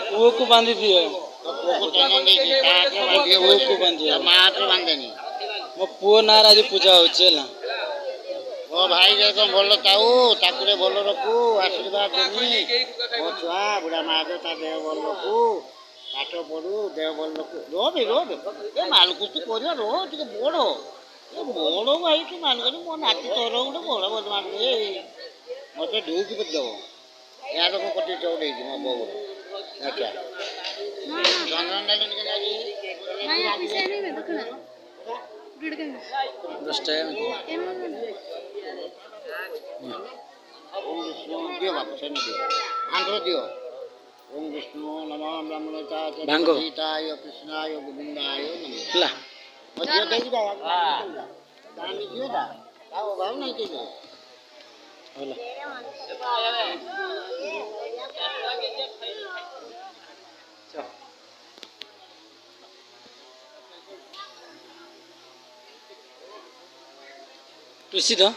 पुओ को बांधी दियो पुओ को बांधियो बांधेनी मो पुओ नार आज पूजा होचे ला ओ भाई देखो बोलो ताऊ ठाकुरे बोलो रखू आशीर्वाद देनी ओ छुआ बुढ़ा महादेव ता देव बोल रखू पाठ पढ़ू देव बोल रखू रो ए मालकुस तू करियो रो टिके बोड़ो ए बोड़ो भाई तू मालकुस मो नाती तोर गुटे बोड़ो बोल मार ए मते ढूकी बद दो या तो को कटी चौड़े जी मो बोल अच्छा चंदन डालन के लागी नहीं आप इसे नहीं मैं देखना गिड़ के दस टाइम दियो वापस नहीं दियो भांगो दियो ओम विष्णु नमः ब्रह्मणोताय भांगो सीताय कृष्णाय गोविंदाय नमः ला दियो दे दा दान दियो दा आओ भाव नहीं दियो होला तुसी दो